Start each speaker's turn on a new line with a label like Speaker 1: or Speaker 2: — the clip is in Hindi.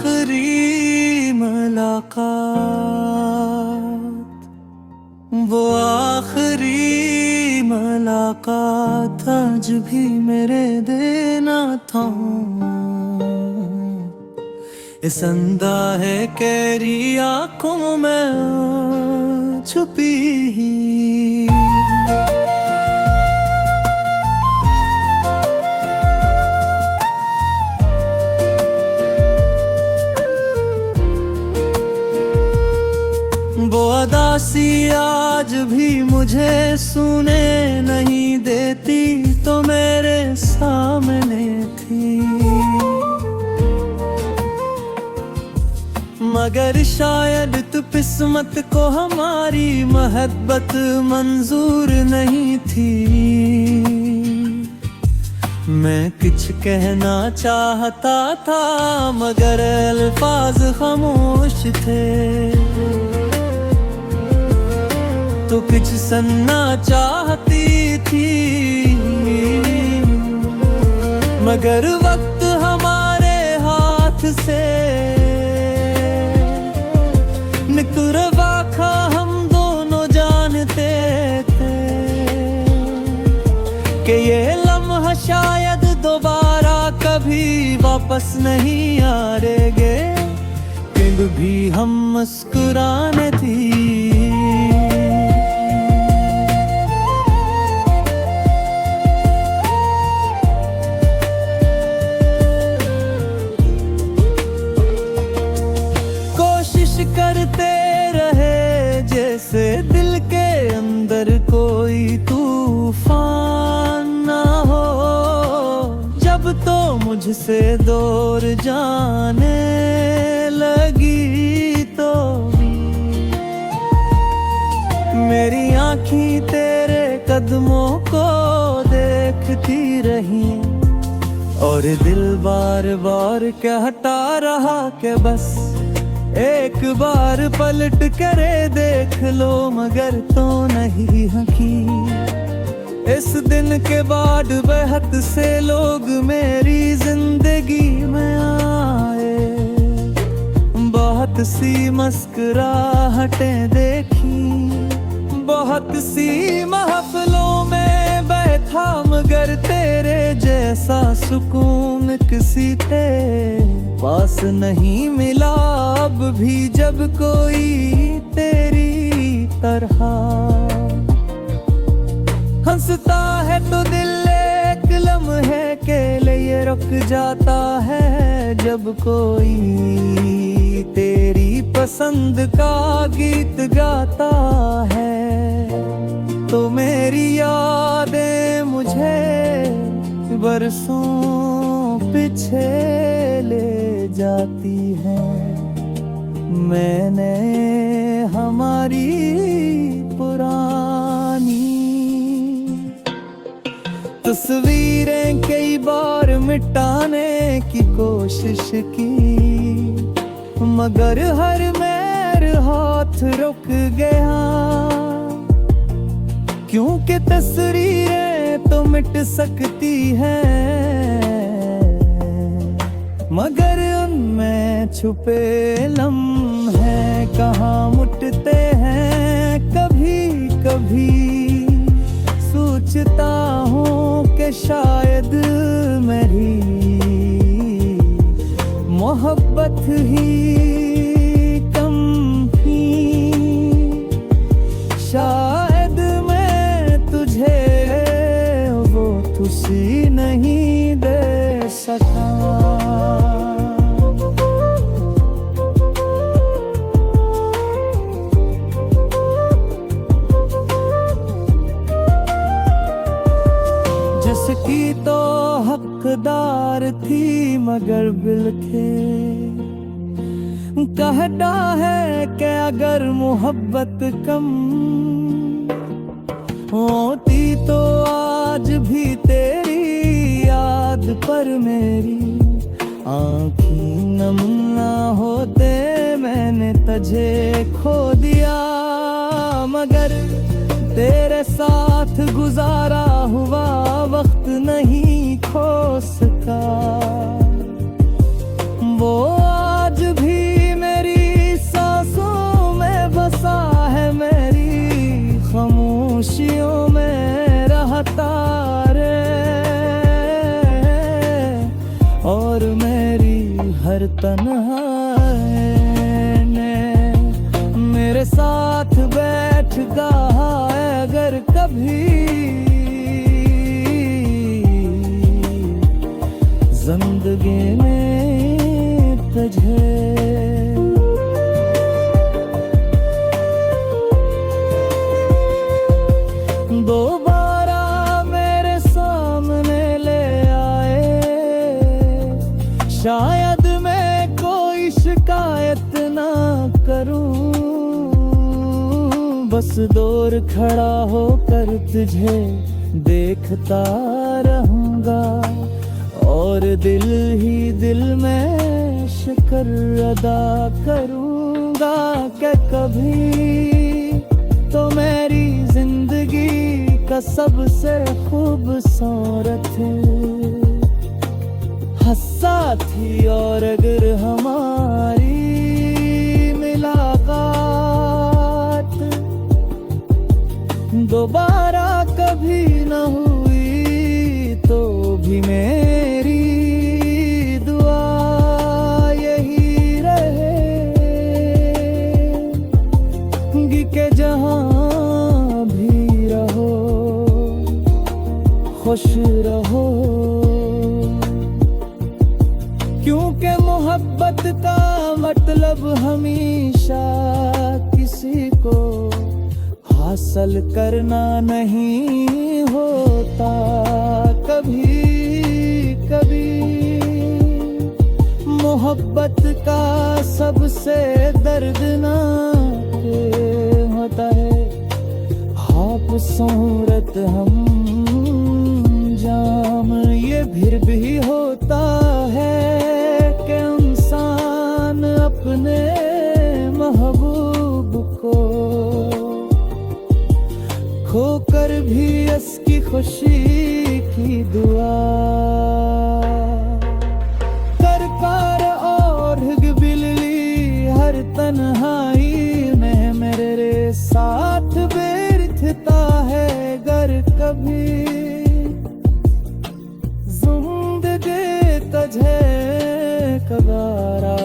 Speaker 1: आखिरी मुलाकात, वो आखिरी मुलाकात आज भी मेरे देना था। इस अंदाज़े केरी आंखों में छुपी ही वो अदासी आज भी मुझे सुने नहीं देती, तो मेरे सामने थी। मगर शायद तो किस्मत को हमारी मोहब्बत मंजूर नहीं थी। मैं कुछ कहना चाहता था मगर अल्फाज खामोश थे। तो कुछ सुनना चाहती थी मगर वक्त हमारे हाथ से निकलवा खा। हम दोनों जानते थे कि ये लम्हा शायद दोबारा कभी वापस नहीं आएंगे, फिर भी हम मुस्कुराने थी। करते रहे जैसे दिल के अंदर कोई तूफान ना हो। जब तो मुझसे दूर जाने लगी तो मेरी आँखें तेरे कदमों को देखती रही और दिल बार बार कहता रहा कि बस एक बार पलट करे देख लो, मगर तो नहीं हकी। इस दिन के बाद बहुत से लोग मेरी जिंदगी में आए, बहुत सी मुस्कुराहटें देखी, बहुत सी महफिलों में बैठा, मगर तेरे जैसा सुकून किसी के पास नहीं मिला अब भी। जब कोई तेरी तरह हंसता है तो दिल एक लम्हे के लिए रुक जाता है। जब कोई तेरी पसंद का गीत गाता है तो मेरी यादें मुझे बरसों पीछे ले जाती हैं। मैंने हमारी पुरानी तस्वीरें कई बार मिटाने की कोशिश की, मगर हर मेर हाथ रुक गया। क्योंकि तस्वीरें तो मिट सकती हैं मगर उनमें छुपे लम्हे कहाँ मुटते हैं। कभी कभी सोचता हूँ कि शायद मेरी मोहब्बत ही कम थी। शायद मैं तुझे वो खुशी नहीं दे सका। जिसकी तो हकदार थी मगर बिलखे कहता है कि अगर मोहब्बत कम होती तो आज भी तेरी याद पर मेरी आँखें नम ना होते। मैंने तुझे खो दिया मगर तेरे साथ गुजारा हुआ वक्त नहीं खो सका। वो आज तन्हाई ने मेरे साथ बैठ गया अगर कभी जिंदगी में तुझे दोबारा मेरे सामने ले आए, शायद मैं कोई शिकायत ना करूं, बस दूर खड़ा होकर तुझे देखता रहूंगा और दिल ही दिल में शुक्र अदा करूंगा कि कभी तो मेरी जिंदगी का सबसे खूबसूरत हस्सा थी। और अगर हमारी मुलाकात दोबारा कभी न हुई तो भी मेरी दुआ यही रहेगी कि जहां भी रहो खुश रहो, क्योंकि मोहब्बत का मतलब हमेशा किसी को हासिल करना नहीं होता। कभी कभी मोहब्बत का सबसे दर्दनाक होता है आप सूरत हम जाम, ये फिर भी होता है कि इंसान अपने महबूब को खोकर भी उसकी खुशी की दुआ कर कर और बिल्ली हर तन्हाई में मेरे साथ बैठता है गर कभी जिंदगी तुझे कबारा